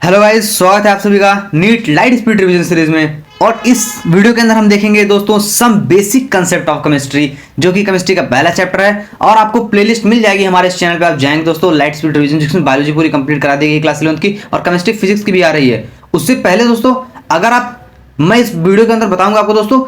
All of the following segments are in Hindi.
हेलो गाइस, स्वागत है आप सभी का NEET light speed revision series में। और इस वीडियो के अंदर हम देखेंगे दोस्तों some basic concept of chemistry, जो कि केमिस्ट्री का पहला चैप्टर है। और आपको प्लेलिस्ट मिल जाएगी हमारे इस चैनल पे, आप जाएंगे दोस्तों लाइट स्पीड रिवीजन, जिसमें बायोलॉजी पूरी कंप्लीट करा देगी क्लास 11 की, और केमिस्ट्री फिजिक्स की भी आ रही है। उससे पहले दोस्तों मैं इस वीडियो के अंदर बताऊंगा आपको दोस्तों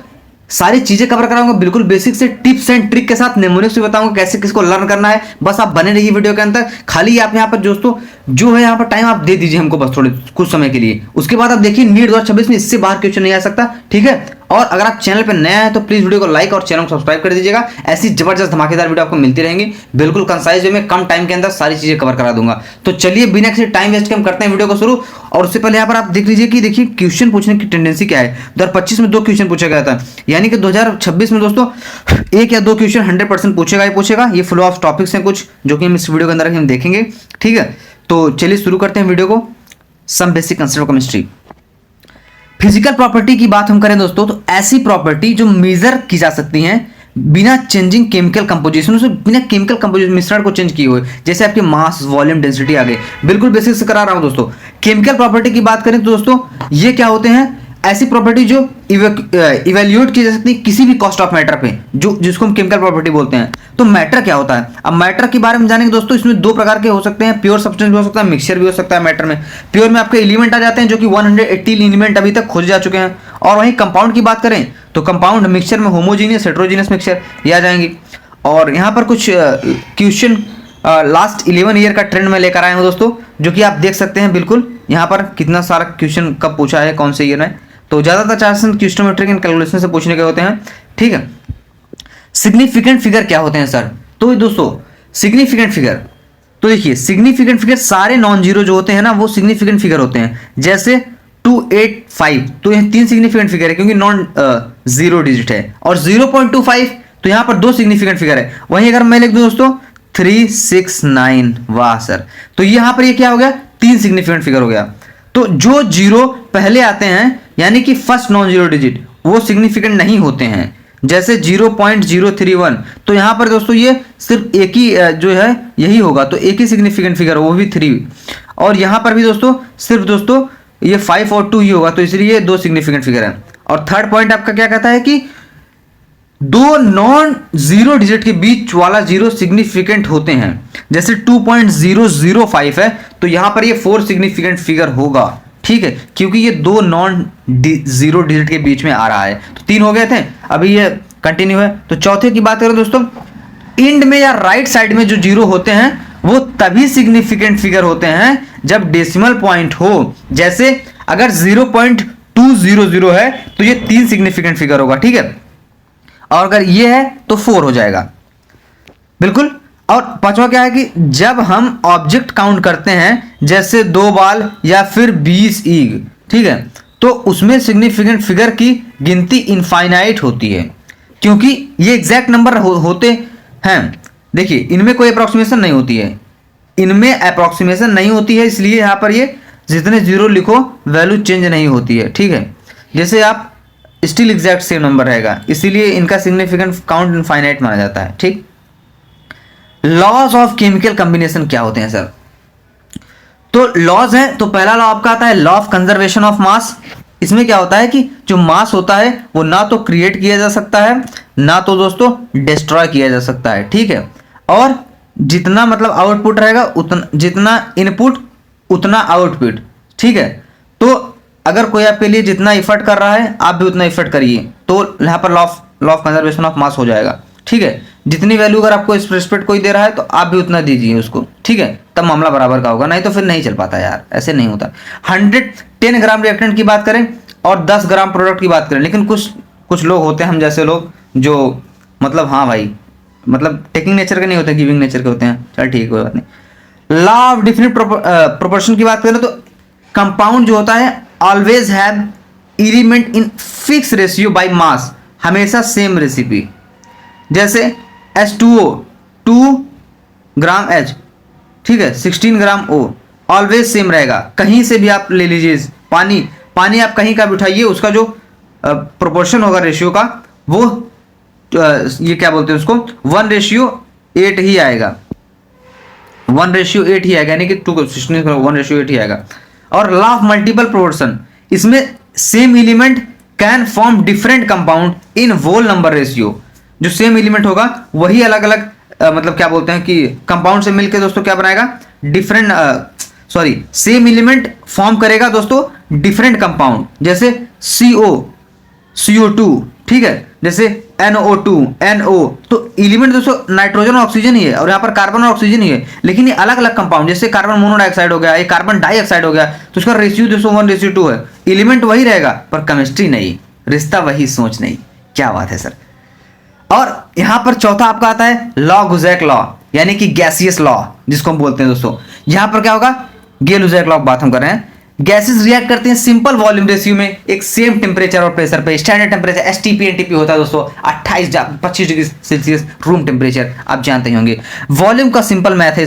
सारी चीजें कवर कराऊंगा, बिल्कुल बेसिक से टिप्स एंड ट्रिक के साथ, नेमोनिक्स भी बताऊंगा कैसे किसको लर्न करना है। बस आप बने रहिए वीडियो के अंदर। खाली आप यहाँ पर दोस्तों जो है यहाँ पर टाइम आप दे दीजिए हमको, बस थोड़े कुछ समय के लिए। उसके बाद आप देखिए नीट 2026 में इससे बाहर क्वेश्चन नहीं आ सकता, ठीक है। और अगर आप चैनल पर नया है तो प्लीज वीडियो को लाइक और चैनल को सब्सक्राइब कर दीजिएगा। ऐसी जबरदस्त धमाकेदार वीडियो आपको मिलती रहेंगी, बिल्कुल कंसाइज वे में कम टाइम के अंदर सारी चीजें कवर करा दूंगा। तो चलिए बिना किसी टाइम वेस्ट के हम करते हैं वीडियो को शुरू। और उससे पहले यहाँ पर आप देख लीजिए कि देखिए क्वेश्चन पूछने की टेंडेंसी क्या है। 2025 में 2 क्वेश्चन पूछा गया था, यानी कि 2026 में दोस्तों 1 या 2 क्वेश्चन 100% पूछेगा ही पूछेगा। ये फ्लो ऑफ टॉपिक्स हैं कुछ, जो कि हम इस वीडियो के अंदर हम देखेंगे, ठीक है। तो चलिए शुरू करते हैं वीडियो को। Some basic concept of chemistry. Physical property की बात हम करें दोस्तों, तो ऐसी प्रॉपर्टी जो मेजर की जा सकती हैं बिना चेंजिंग केमिकल कंपोजिशन, उसे बिना केमिकल कंपोजिशन मिश्रण को चेंज किए हुए, जैसे आपके मास, वॉल्यूम, डेंसिटी आ गए। बिल्कुल बेसिक से करा रहा हूं दोस्तों। केमिकल प्रॉपर्टी की बात करें तो दोस्तों ये क्या होते हैं, ऐसी प्रॉपर्टी जो इवेल्यूएट की जा सकती है किसी भी कॉस्ट ऑफ मैटर पे, जो जिसको हम केमिकल प्रॉपर्टी बोलते हैं। तो मैटर क्या होता है, अब मैटर के बारे में जानेंगे दोस्तों। इसमें 2 प्रकार के हो सकते हैं, प्योर सब्सटेंस भी हो सकता है, मिक्सचर भी हो सकता है। मैटर में प्योर में आपके एलिमेंट आ जाते हैं, जो कि 180 एलिमेंट अभी तक खोजे जा चुके हैं। और वहीं कंपाउंड की बात करें तो कंपाउंड मिक्सचर में होमोजीनियस, हेटेरोजीनियस मिक्सचर ये आ जाएंगे। और यहाँ पर कुछ क्वेश्चन लास्ट 11 ईयर का ट्रेंड में लेकर आए हूँ दोस्तों, जो कि आप देख सकते हैं बिल्कुल यहाँ पर कितना सारा क्वेश्चन कब पूछा है, कौन से ईयर में। तो ज्यादातर चांसेस क्रिस्टोमेट्रिक एंड कैलकुलेशन से पूछने के होते हैं, ठीक है। सिग्निफिकेंट फिगर क्या होते हैं सर, तो दोस्तों सिग्निफिकेंट फिगर, तो देखिए सिग्निफिकेंट फिगर सारे नॉन जीरो जो होते हैं ना, वो सिग्निफिकेंट फिगर होते हैं। जैसे 285, तो यह 3 सिग्निफिकेंट फिगर है, क्योंकि नॉन जीरो डिजिट है। और 0.25, तो यहां पर 2 सिग्निफिकेंट फिगर है। वहीं अगर मैं लिख दूं दोस्तों 369, वाह सर, तो यहां पर ये क्या हो गया, 3 सिग्निफिकेंट फिगर हो गया। तो जो जीरो पहले आते हैं, यानी कि फर्स्ट नॉन जीरो डिजिट, वो सिग्निफिकेंट नहीं होते हैं। जैसे 0.031, तो यहां पर दोस्तों ये सिर्फ एक ही जो है यही होगा, तो एक ही सिग्निफिकेंट फिगर, वो भी 3। और यहां पर भी दोस्तों सिर्फ दोस्तों ये 5 और 2 ही होगा, तो इसलिए 2 सिग्निफिकेंट फिगर है। और थर्ड पॉइंट आपका क्या कहता है कि 2 नॉन जीरो डिजिट के बीच वाला जीरो सिग्निफिकेंट होते हैं। जैसे 2.005 है, तो यहां पर ये 4 सिग्निफिकेंट फिगर होगा, ठीक है, क्योंकि ये 2 नॉन जीरो डिजिट के बीच में आ रहा है। तो 3 हो गए थे, अभी ये कंटिन्यू है। तो चौथे की बात करें दोस्तों, इंड में या राइट साइड में जो जीरो होते हैं वो तभी सिग्निफिकेंट फिगर होते हैं जब डेसिमल पॉइंट हो। जैसे अगर 0.200 है तो ये 3 सिग्निफिकेंट फिगर होगा, ठीक है। और अगर ये है तो 4 हो जाएगा, बिल्कुल। और पांचवा क्या है कि जब हम ऑब्जेक्ट काउंट करते हैं, जैसे 2 बाल या फिर 20 ईग, ठीक है, तो उसमें सिग्निफिकेंट फिगर की गिनती इनफाइनाइट होती है, क्योंकि ये एग्जैक्ट नंबर होते हैं। देखिए इनमें कोई अप्रोक्सीमेशन नहीं होती है, इनमें अप्रोक्सीमेशन नहीं होती है, इसलिए यहां पर ये जितने जीरो लिखो वैल्यू चेंज नहीं होती है, ठीक है। जैसे आप स्टिल एग्जैक्ट सेम नंबर रहेगा, इसीलिए इनका सिग्निफिकेंट काउंट इनफाइनाइट माना जाता है, ठीक। लॉज ऑफ केमिकल कॉम्बिनेशन क्या होते हैं सर, तो लॉज है, तो पहला लॉ आपका आता है law of conservation of mass. इसमें क्या होता है कि जो मास होता है वो ना तो क्रिएट किया जा सकता है, ना तो दोस्तों डिस्ट्रॉय किया जा सकता है, ठीक है। और जितना मतलब आउटपुट रहेगा उतना, जितना इनपुट उतना आउटपुट, ठीक है। तो अगर कोई आपके लिए जितना इफर्ट कर रहा है आप भी उतना इफर्ट करिए, तो यहाँ पर law of conservation of mass हो जाएगा, ठीक है। जितनी वैल्यू अगर आपको स्प्रेड कोई दे रहा है तो आप भी उतना दीजिए उसको, ठीक है, तब मामला बराबर का होगा, नहीं तो फिर नहीं चल पाता यार, ऐसे नहीं होता। 110 ग्राम रिएक्टेंट की बात करें और 10 ग्राम प्रोडक्ट की बात करें, लेकिन कुछ लोग होते हैं हम जैसे लोग जो मतलब हाँ भाई मतलब टेकिंग नेचर के नहीं होते, गिविंग नेचर के होते हैं। चल ठीक है, कोई बात नहीं। लॉ ऑफ डिफिनिट प्रोपोर्शन की बात करें तो कंपाउंड जो होता है always have element in fix ratio by mass, हमेशा सेम रेसिपी। जैसे H2O 2 ग्राम H, ठीक है, 16 ग्राम O, ऑलवेज सेम रहेगा। कहीं से भी आप ले लीजिए पानी आप कहीं का भी उठाइए, उसका जो प्रोपोर्शन होगा रेशियो का, वो ये क्या बोलते हैं उसको, 1:8 ही आएगा, 1:8 ही आएगा, यानी कि 2 16 1:8 ही आएगा। और लॉ ऑफ मल्टीपल प्रोपोर्शन, इसमें same element can form different compound in whole number ratio. जो सेम एलिमेंट होगा वही अलग अलग मतलब क्या बोलते हैं कि कंपाउंड से मिलकर दोस्तों क्या बनाएगा, डिफरेंट सेम एलिमेंट फॉर्म करेगा दोस्तों डिफरेंट कंपाउंड, जैसे CO2, ठीक है, जैसे NO2, NO, तो एलिमेंट दोस्तों नाइट्रोजन और ऑक्सीजन ही है और यहाँ पर कार्बन और ऑक्सीजन ही है, लेकिन ये अलग अलग कंपाउंड, जैसे कार्बन मोनोडाइऑक्साइड हो गया, ये कार्बन डाइऑक्साइड हो गया, तो उसका रेशियो दोस्तों 1:2 है। एलिमेंट वही रहेगा पर केमिस्ट्री नहीं, रिश्ता वही, सोच नहीं। क्या बात है सर। और यहां पर चौथा आपका आता है लॉ गुजैक लॉ, यानी कि गैसियस लॉ जिसको हम बोलते हैं दोस्तों। यहां पर क्या होगा, गेल-गुजैक लॉ की बात हम कर रहे हैं। गैसेस रिएक्ट करते हैं सिंपल वॉल्यूम रेशियो में एक सेम टेम्परेचर और प्रेशर पे। स्टैंडर्ड टेम्परेचर STP NTP होता है दोस्तों 25 डिग्री सेल्सियस रूम टेम्परेचर, आप जानते ही होंगे। वॉल्यूम का सिंपल मैथ है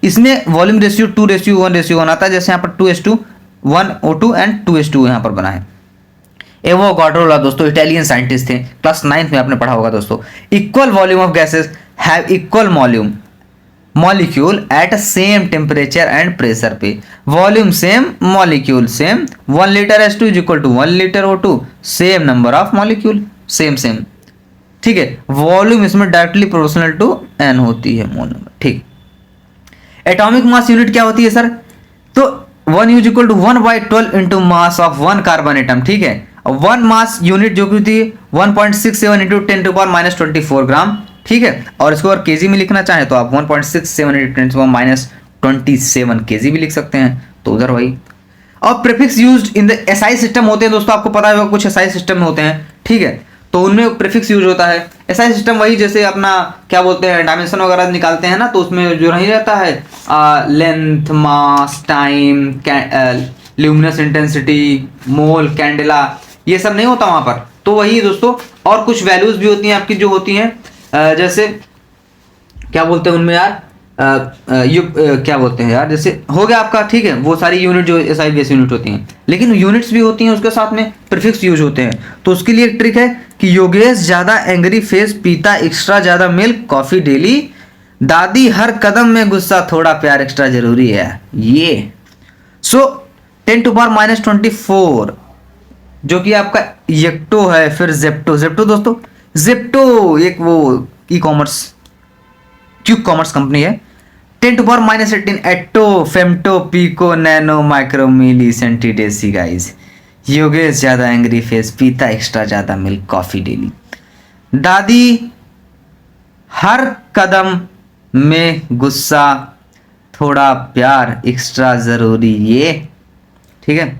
इसमें वॉल्यूम रेशियो 2:1 आता है, जैसे यहाँ पर 2:1 O2 एंड 2:2 यहाँ पर बना है। एवोगाड्रो दोस्तों इटालियन साइंटिस्ट थे, क्लास 9th में आपने पढ़ा होगा दोस्तों। Equal volume of gases have equal volume molecule at same temperature and pressure पे। Volume same, molecule same. 1 litre H2 is equal to 1 litre O2, same number of molecule, same, ठीक है। वॉल्यूम इसमें डायरेक्टली प्रोपोर्शनल टू n होती है मोल नंबर, ठीक। एटॉमिक मास यूनिट क्या होती है सर, तो 1 is equal to 1/12 into mass of 1 carbon atom, ठीक है। 1 मास यूनिट जो कि होती है 1.67 इंटू 10⁻24 ग्राम, ठीक है। और इसको अगर केजी में लिखना चाहे तो आप 1.67 इंटू 10⁻27 केजी भी लिख सकते हैं, तो उधर वही। और prefix used in the SI system होते हैं दोस्तों, आपको पता होगा कुछ एसआई सिस्टम में होते हैं, ठीक है, तो उनमें प्रीफिक्स यूज होता है। एसआई सिस्टम वही जैसे अपना क्या बोलते हैं डायमेंशन वगैरह निकालते हैं ना, तो उसमें जो नहीं रहता है लेंथ, मास, टाइम, ल्यूमिनस इंटेंसिटी, मोल, कैंडेला, ये सब नहीं होता वहां पर, तो वही दोस्तों। और कुछ वैल्यूज भी होती हैं आपकी जो होती हैं जैसे क्या बोलते हैं उनमें यार, क्या बोलते हैं यार, जैसे हो गया आपका, ठीक है, वो सारी यूनिट जो एसआई बेस यूनिट होती हैं, लेकिन यूनिट्स भी होती हैं उसके साथ में प्रीफिक्स यूज होते हैं। तो उसके लिए एक ट्रिक है कि योगेश ज्यादा एंग्री फेस, पीता एक्स्ट्रा ज्यादा मिल्क कॉफी डेली, दादी हर कदम में गुस्सा, थोड़ा प्यार एक्स्ट्रा जरूरी है ये। सो 10⁻24 जो कि आपका येक्टो है, फिर जेप्टो दोस्तों, जेप्टो एक वो ई-कॉमर्स क्यूब कॉमर्स कंपनी है। 10⁻18 atto, femto, pico, nano, micro, milli, centi deci guys. Yogesh ज्यादा एंग्री फेस, पीता एक्स्ट्रा ज्यादा मिल्क कॉफी डेली, दादी हर कदम में गुस्सा, थोड़ा प्यार एक्स्ट्रा जरूरी ये, ठीक है।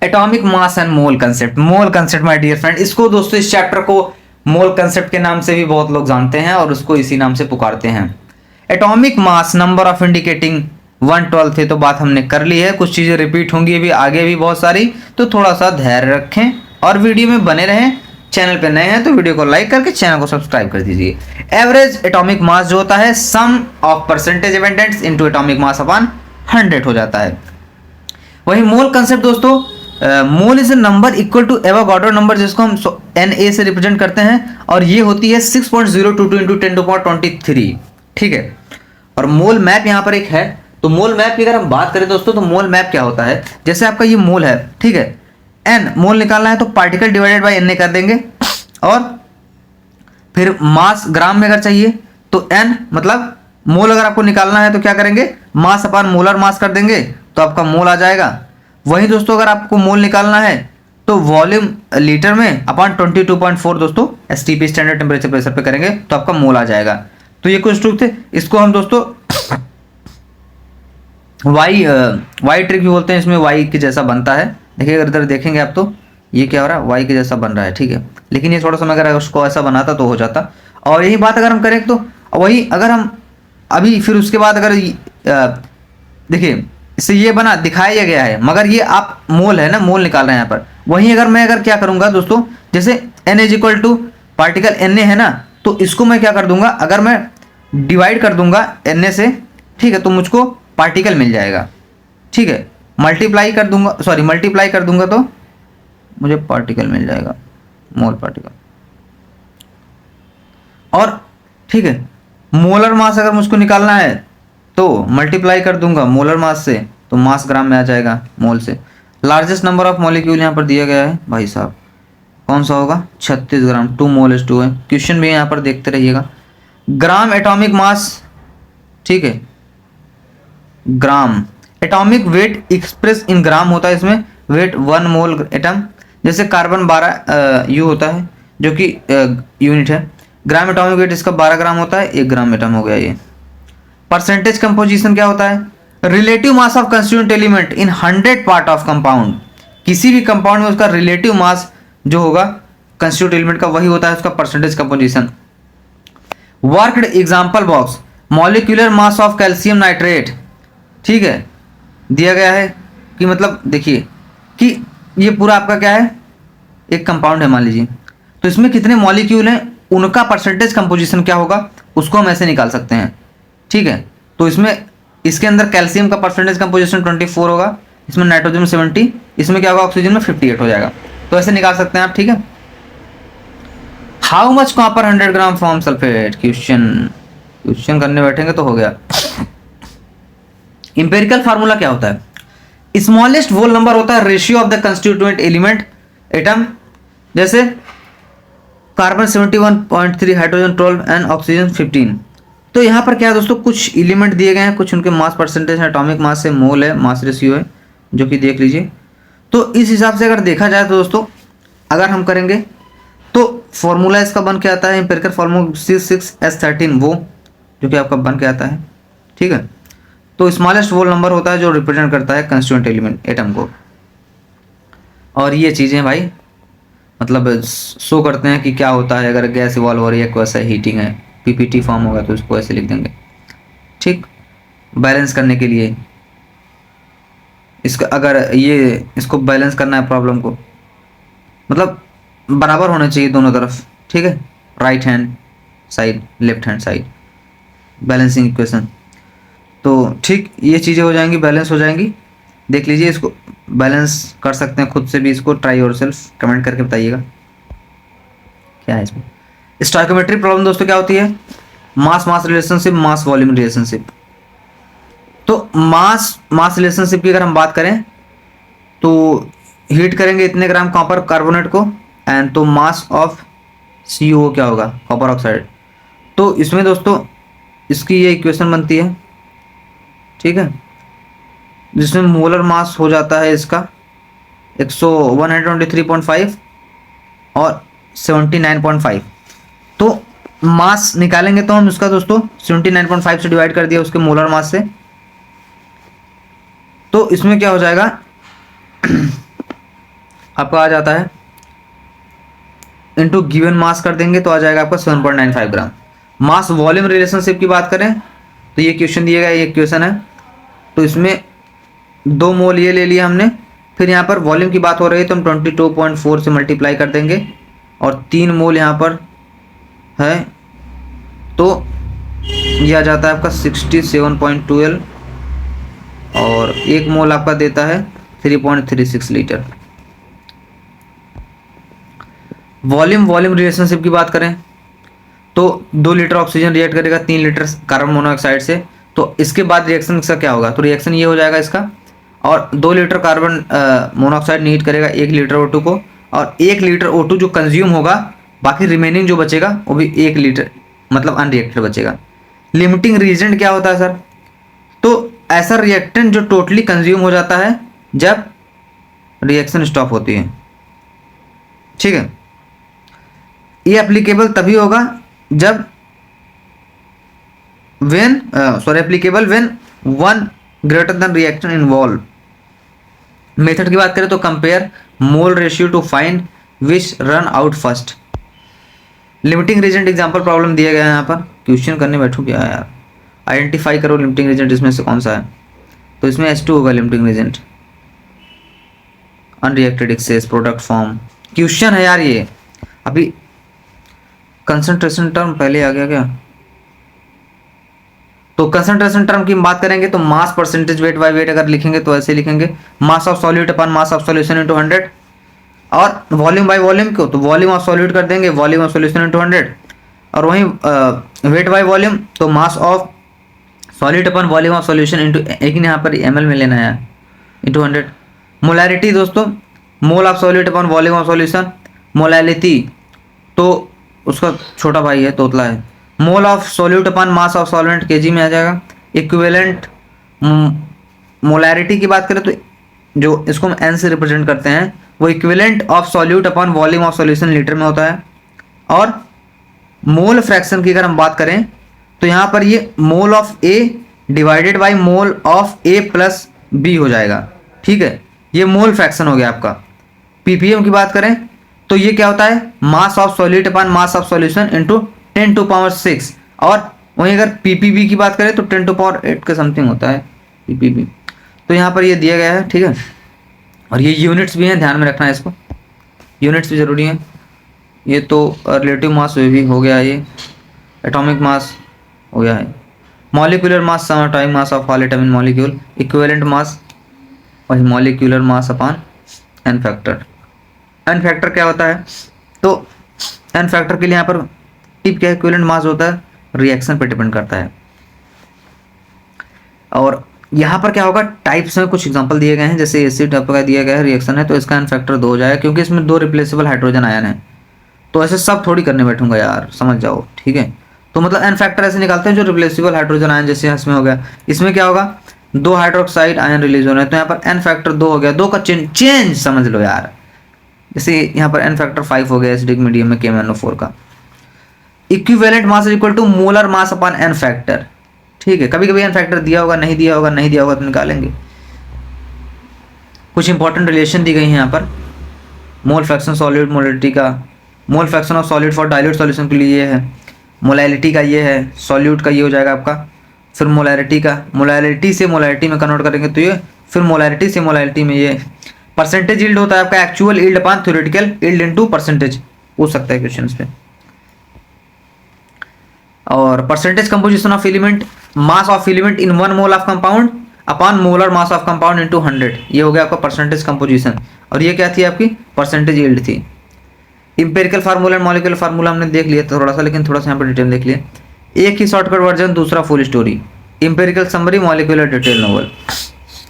Atomic mass and mole concept, mole concept my dear friend, इसको दोस्तों इस चैप्टर को मोल कंसेप्ट के नाम से भी बहुत लोग जानते हैं और उसको इसी नाम से पुकारते हैं। Atomic mass number of indicating 112 थे, तो बात हमने कर ली है, कुछ चीजें रिपीट होंगी अभी आगे भी बहुत सारी, तो थोड़ा सा धैर्य रखें और वीडियो में बने रहें। चैनल पे नए हैं तो वीडियो को लाइक करके चैनल को सब्सक्राइब कर दीजिए। एवरेज एटॉमिक मास जो होता है sum of percentage abundance into atomic mass upon 100 हो जाता है। वही मोल कंसेप्ट दोस्तों, mole is a number equal to Avogadro number, जिसको हम Na से रिप्रेजेंट करते हैं, और ये होती है 6.022 इंटू 10⁻23, ठीक है। और मोल मैप यहाँ पर एक है, तो मोल मैप की अगर हम बात करें दोस्तों, तो मोल मैप क्या होता है, जैसे आपका ये मोल है, ठीक है, n मोल निकालना है तो पार्टिकल डिवाइडेड बाय Na कर देंगे, और फिर मास ग्राम में अगर चाहिए तो n मतलब मोल अगर आपको निकालना है तो क्या करेंगे, मास अपॉन मोलर मास कर देंगे, तो आपका मोल आ जाएगा। वही दोस्तों अगर आपको मोल निकालना है तो वॉल्यूम लीटर में अपॉन 22.4 दोस्तों STP स्टैंडर्ड टेम्परेचर प्रेशर पे करेंगे तो आपका मोल आ जाएगा। तो ये कुछ ट्रिक थे, इसको हम दोस्तों वाई ट्रिक भी बोलते हैं, इसमें वाई के जैसा बनता है। देखिए अगर इधर देखेंगे आप तो ये क्या हो रहा है, वाई के जैसा बन रहा है, ठीक है, लेकिन ये थोड़ा सा अगर उसको ऐसा बनाता तो हो जाता। और यही बात अगर हम करें तो वही अगर हम अभी फिर उसके बाद अगर देखिए इससे ये बना दिखाया गया है, मगर ये आप मोल है ना, मोल निकाल रहे हैं यहाँ पर। वहीं अगर मैं क्या करूंगा दोस्तों, जैसे n is equal to particle Na है ना, तो इसको मैं क्या कर दूंगा, अगर मैं डिवाइड कर दूंगा Na से, ठीक है, तो मुझको पार्टिकल मिल जाएगा, ठीक है। मल्टीप्लाई कर दूंगा तो मुझे पार्टिकल मिल जाएगा, मोल पार्टिकल। और ठीक है, मोलर मास अगर मुझको निकालना है तो मल्टीप्लाई कर दूंगा मोलर मास से, तो मास ग्राम में आ जाएगा मोल से। लार्जेस्ट नंबर ऑफ मॉलिक्यूल यहाँ पर दिया गया है भाई साहब, कौन सा होगा, 36 ग्राम, 2 मोल इज 2 है। क्वेश्चन भी यहाँ पर देखते रहिएगा। ग्राम एटॉमिक मास, ठीक है, gram atomic weight express in gram होता है, इसमें वेट 1 मोल एटम, जैसे कार्बन 12 यू होता है जो कि यूनिट है। ग्राम एटॉमिक वेट इसका 12 ग्राम होता है, 1 ग्राम एटम हो गया ये। परसेंटेज कंपोजिशन क्या होता है, relative mass of constituent element in 100 part of compound, किसी भी कंपाउंड में उसका रिलेटिव मास जो होगा कंस्टिट्यूएंट एलिमेंट का वही होता है उसका percentage composition. Worked example box, molecular mass of calcium nitrate, ठीक है, दिया गया है कि मतलब देखिए कि ये पूरा आपका क्या है, एक कंपाउंड है मान लीजिए, तो इसमें कितने मॉलिक्यूल हैं उनका परसेंटेज कंपोजिशन क्या होगा उसको हम ऐसे निकाल सकते हैं, ठीक है। तो इसमें इसके अंदर कैल्शियम का परसेंटेज कंपोजिशन 24 होगा, इसमें नाइट्रोजन में 70, इसमें क्या होगा ऑक्सीजन में 58 हो जाएगा, तो ऐसे निकाल सकते हैं आप, ठीक है। How much copper 100 gram from sulphate, question करने बैठेंगे तो हो गया। इंपेरिकल फार्मूला क्या होता है, स्मॉलेस्ट होल नंबर होता है ratio of the constituent element atom, जैसे कार्बन 71.3, हाइड्रोजन 12 एंड ऑक्सीजन 15। तो यहाँ पर क्या है दोस्तों, कुछ एलिमेंट दिए गए हैं, कुछ उनके मास परसेंटेज है, एटॉमिक मास है, मोल है, मास रेशियो है, जो कि देख लीजिए। तो इस हिसाब से अगर देखा जाए तो दोस्तों अगर हम करेंगे तो फॉर्मूला इसका बन के आता है एम्पिरिकल फार्मूला C6H13 वो जो कि आपका बन के आता है, ठीक है। तो स्मॉलेस्ट होल नंबर होता है जो रिप्रेजेंट करता है कंस्टिट्यूएंट एलिमेंट एटम को, और ये चीज़ें भाई मतलब शो करते हैं कि क्या होता है अगर गैस इवॉल्व हो रही है, वैसा हीटिंग है, पीपीटी फॉर्म होगा तो इसको ऐसे लिख देंगे, ठीक, बैलेंस करने के लिए इसका, अगर ये इसको बैलेंस करना है प्रॉब्लम को, मतलब बराबर होना चाहिए दोनों तरफ, ठीक है, right hand side left hand side, balancing equation. तो ठीक ये चीज़ें हो जाएंगी, बैलेंस हो जाएंगी, देख लीजिए, इसको बैलेंस कर सकते हैं खुद से भी, इसको ट्राई योरसेल्फ, कमेंट करके बताइएगा क्या है इसमें। स्टोइकोमेट्रिक प्रॉब्लम दोस्तों क्या होती है, मास mass relationship, mass volume relationship. तो मास मास रिलेशनशिप की अगर हम बात करें तो हीट करेंगे इतने ग्राम कॉपर कार्बोनेट को, एंड तो मास ऑफ CO क्या होगा, कॉपर ऑक्साइड। तो इसमें दोस्तों इसकी ये इक्वेशन बनती है, ठीक है, जिसमें मोलर मास हो जाता है इसका 123.5 और 79.5। तो मास निकालेंगे तो हम उसका दोस्तों 79.5 से डिवाइड कर दिया उसके मोलर मास से, तो इसमें क्या हो जाएगा आपका आ जाता है इनटू गिवन मास कर देंगे तो आ जाएगा आपका 7.95 ग्राम। मास वॉल्यूम रिलेशनशिप की बात करें तो ये क्वेश्चन दिया गया, ये क्वेश्चन है, तो इसमें 2 मोल ये ले लिया हमने, फिर यहाँ पर वॉल्यूम की बात हो रही है तो हम 22.4 से मल्टीप्लाई कर देंगे, और 3 मोल यहाँ पर है तो यह आ जाता है आपका 67.12, और 1 मोल आपका देता है 3.36 लीटर। वॉल्यूम वॉल्यूम रिलेशनशिप की बात करें तो 2 लीटर ऑक्सीजन रिएक्ट करेगा 3 लीटर कार्बन मोनोऑक्साइड से, तो इसके बाद रिएक्शन का क्या होगा, तो रिएक्शन ये हो जाएगा इसका, और 2 लीटर कार्बन मोनोऑक्साइड नीट करेगा 1 लीटर O2 को, और 1 लीटर O2 जो कंज्यूम होगा, बाकी रिमेनिंग जो बचेगा वो भी 1 लीटर मतलब अनरिएक्टेड बचेगा। लिमिटिंग रीजेंट क्या होता है सर, तो ऐसा रिएक्टेंट जो टोटली कंज्यूम हो जाता है जब रिएक्शन स्टॉप होती है, ठीक है। ये एप्लीकेबल तभी होगा जब applicable when 1 greater than reaction involve. Method की बात करें तो compare mole ratio to find which run out first. Limiting reagent example problem दिया गया है यहाँ पर, क्वेश्चन करने बैठो क्या यार, आइडेंटिफाई करो लिमिटिंग रीजेंट इसमें से कौन सा है, तो इसमें H2 होगा limiting reagent, unreacted excess product form. Question है यार ये, अभी कंसंट्रेशन टर्म पहले आ गया क्या, तो कंसंट्रेशन टर्म की बात करेंगे तो mass percentage weight by weight अगर लिखेंगे तो ऐसे लिखेंगे, mass of solute upon mass of solution into 100, और वॉल्यूम बाय वॉल्यूम को तो वॉल्यूम ऑफ सॉल्यूट कर देंगे वॉल्यूम ऑफ सॉल्यूशन इनटू 100, और वहीं वेट बाय वॉल्यूम तो mass of solid upon volume of solution into, लेकिन यहाँ पर ml में लेना है, इंटू 100। मोलैरिटी दोस्तों, mole of solid upon volume of solution, molality तो उसका छोटा भाई है, तोतला है। Mole of solute upon mass of solvent KG में आ जाएगा। इक्विवेलेंट मोलैरिटी की बात करें तो जो इसको हम एन से रिप्रेजेंट करते हैं वो equivalent of solute upon volume of solution litre में होता है। और मोल फ्रैक्शन की अगर हम बात करें तो यहाँ पर ये mole of A divided by mole of A plus B हो जाएगा। ठीक है, ये मोल फ्रैक्शन हो गया आपका। पीपीएम की बात करें तो ये क्या होता है, mass of solid upon mass of solution into 10⁻⁶। और वहीं अगर पीपीबी की बात करें तो 10⁸ के समथिंग होता है पीपीबी। तो यहाँ पर ये दिया गया है। ठीक है, और ये यूनिट्स भी हैं, ध्यान में रखना है इसको, यूनिट्स भी जरूरी हैं। ये तो रिलेटिव मास भी हो गया, ये एटॉमिक मास हो गया है। Molecular mass sum atomic mass of all atom in molecule, equivalent mass वही molecular mass upon n factor. N factor क्या होता है, तो एन फैक्टर के लिए यहाँ पर टिप क्या इक्विवेलेंट मास होता है, रिएक्शन पे डिपेंड करता है। और यहाँ पर क्या होगा, टाइप्स में कुछ एग्जांपल दिए गए हैं, जैसे एसिड टाइप का दिया गया है, रिएक्शन है तो इसका एन फैक्टर 2 हो जाएगा, क्योंकि इसमें 2 रिप्लेसेबल हाइड्रोजन आयन है। तो ऐसे सब थोड़ी करने बैठूंगा यार, समझ जाओ। ठीक है, तो मतलब एन फैक्टर ऐसे निकालते हैं जो रिप्लेसेबल हाइड्रोजन आयन, जैसे इसमें हो गया। इसमें क्या होगा, 2 हाइड्रोक्साइड आयन रिलीज हो रहे हैं, तो यहाँ पर एन फैक्टर 2 हो गया, 2 का चेंज समझ लो यार। जैसे यहाँ पर एन फैक्टर 5 हो गया एसिडिक मीडियम में KMnO4 का। Equivalent mass equal to molar mass upon n factor. ठीक है, कभी कभी एन फैक्टर दिया होगा, नहीं दिया होगा, नहीं दिया होगा तो निकालेंगे। कुछ इंपॉर्टेंट रिलेशन दी गई है यहाँ पर। मोल फ्रैक्शन सॉलिड मोलैलिटी का, mole fraction of solid for dilute solution के लिए ये है, मोलैलिटी का ये है, सॉल्यूट का ये हो जाएगा आपका। फिर मोलैरिटी का, मोलैलिटी से मोलैरिटी में कन्वर्ट करेंगे तो ये, फिर मोलैरिटी से मोलैलिटी में ये। परसेंटेज यील्ड होता है आपका actual yield upon theoretical yield into percentage, पूछ सकता है क्वेश्चंस पे। और percentage composition of element, mass of element in 1 mole of compound upon molar mass of compound into 100, ये हो गया आपका परसेंटेज कंपोजिशन। और ये क्या थी आपकी, परसेंटेज यील्ड थी। Empirical formula and molecular formula हमने देख लिया थोड़ा सा, लेकिन थोड़ा सा यहाँ पर डिटेल देख लिया। एक ही शॉर्टकट वर्जन, दूसरा full story. Empirical summary, molecular detail novel.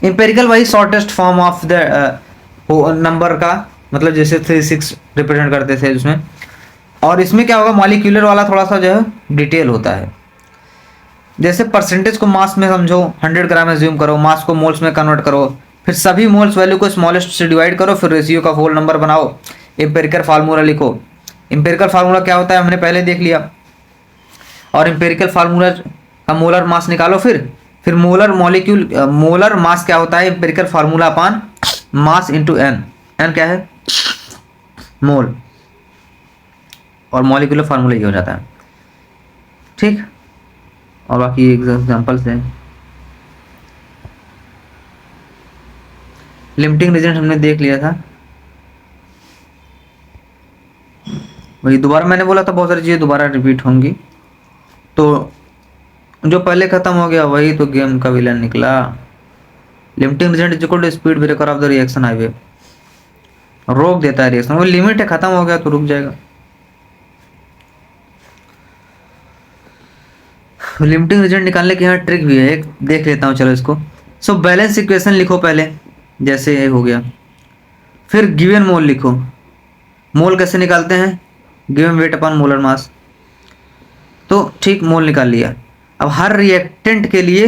Empirical वही shortest form of the number का, मतलब जैसे 36 रिप्रेजेंट करते थे उसमें। और इसमें क्या होगा, मॉलिक्यूलर वाला थोड़ा सा जो है डिटेल होता है। जैसे परसेंटेज को मास में समझो, 100 ग्राम एज्यूम करो, मास को मोल्स में कन्वर्ट करो, फिर सभी मोल्स वैल्यू को स्मॉलेस्ट से डिवाइड करो, फिर रेशियो का होल नंबर बनाओ, एम्पेरिकल फार्मूला लिखो। एम्पेरिकल फार्मूला क्या होता है हमने पहले देख लिया। और एम्पेरिकल फार्मूला का मोलर मास निकालो, फिर मोलर मॉलिक्यूल मोलर मास क्या होता है, एम्पेरिकल फार्मूला अपान मास इंटू एन। एन क्या है, मोल, और मॉलिक्यूलर फार्मूला ये हो जाता है। ठीक, और बाकी एग्जांपल्स हैं। लिमिटिंग रीजन हमने देख लिया था, वही दोबारा मैंने बोला था, बहुत सारी चीज़ें दोबारा रिपीट होंगी। तो जो पहले खत्म हो गया वही तो गेम का विलन निकला। Limiting reagent is equal to speed breaker of the reaction highway, रोक देता है रिएक्शन, वो लिमिट है, खत्म हो गया तो रुक जाएगा। लिमिटिंग रीजन निकालने की यहाँ ट्रिक भी है एक, देख लेता हूँ चलो इसको। सो बैलेंस इक्वेशन लिखो पहले, जैसे ये हो गया। फिर गिवन मोल लिखो। मोल कैसे निकालते हैं, given weight upon molar mass. तो ठीक, मोल निकाल लिया। अब हर रिएक्टेंट के लिए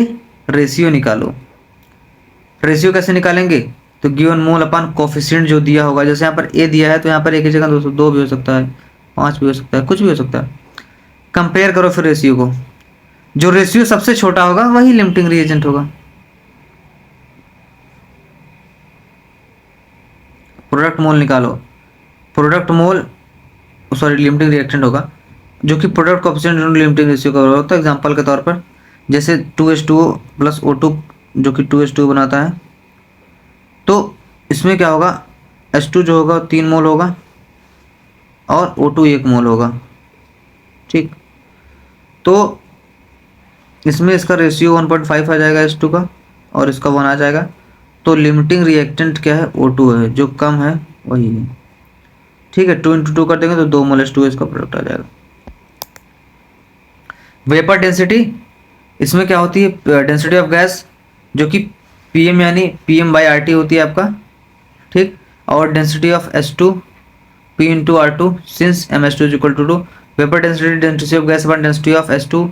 रेशियो निकालो। रेशियो कैसे निकालेंगे, तो गिवन मोल अपॉन कोफिशिएंट जो दिया होगा, जैसे यहाँ पर ए दिया है तो यहाँ पर एक ही जगह 2 भी हो सकता है, 5 भी हो सकता है, कुछ भी हो सकता है। कंपेयर करो फिर रेशियो को, जो रेशियो सबसे छोटा होगा वही लिमिटिंग रिएजेंट होगा। प्रोडक्ट मोल निकालो, प्रोडक्ट मोल सॉरी लिमिटिंग रिएक्टेंट होगा, जो कि प्रोडक्ट कोएफिशिएंट लिमिटिंग रेशियो का होता है। एग्जांपल के तौर पर जैसे 2H2O प्लस O2 जो कि 2H2O बनाता है, तो इसमें क्या होगा, H2 जो होगा 3 मोल होगा और O2 1 मोल होगा। ठीक, तो इसमें इसका रेशियो 1.5 आ जाएगा H2 का, और इसका 1 आ जाएगा। तो लिमिटिंग रिएक्टेंट क्या है, O2 है, जो कम है वही है। ठीक है, 2 × 2 कर देंगे तो 2 मोल H2 इसका प्रोडक्ट आ जाएगा। वेपर डेंसिटी इसमें क्या होती है, डेंसिटी ऑफ गैस जो कि पीएम यानी पीएम बाई आर टी होती है आपका, ठीक। और density of H2 P into R2 since MS2 is equal to 2। Vapour density, density of gas upon density of S2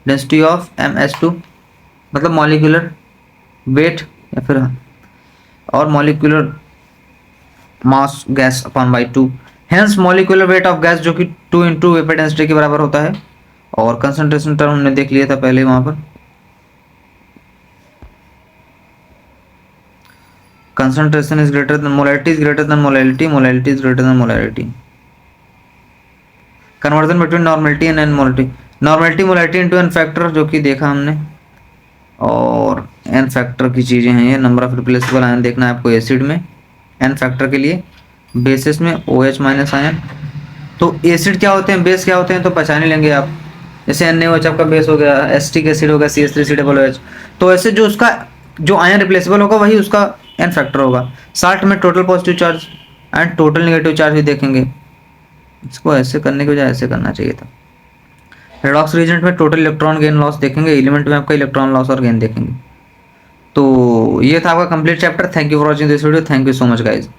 density of MS2, मतलब मॉलिक्यूलर वेट या फिर और molecular mass gas upon by 2। Hence molecular weight of gas जो कि 2 इंटू वेपर डेंसिटी के बराबर होता है। और कंसंट्रेशन टर्म हमने देख लिया था पहले वहां पर, concentration is greater than molarity is greater than molality, molality is greater than molarity। conversion between normality and n-molality, normality molality into n factor जो कि देखा हमने। और n फैक्टर की चीजें हैं ये, नंबर ऑफ रिप्लेसेबल आयन देखना है आपको एसिड में n फैक्टर के लिए, बेसिस में OH माइनस आयन। तो एसिड क्या होते हैं, बेस क्या होते हैं, तो पहचान ही लेंगे आप। जैसे NaOH आपका बेस हो गया, एसिटिक एसिड होगा CH3COOH। तो ऐसे जो उसका जो आयन रिप्लेसेबल होगा वही उसका n फैक्टर होगा। साल्ट में total positive charge and total negative charge भी देखेंगे। इसको ऐसे करने के बजाय ऐसे करना चाहिए था। रेडॉक्स रीजेंट में टोटल इलेक्ट्रॉन गेन लॉस देखेंगे, एलिमेंट में आपका इलेक्ट्रॉन लॉस और गेन देखेंगे। तो ये था आपका complete chapter. Thank you for watching this video, thank you so much guys.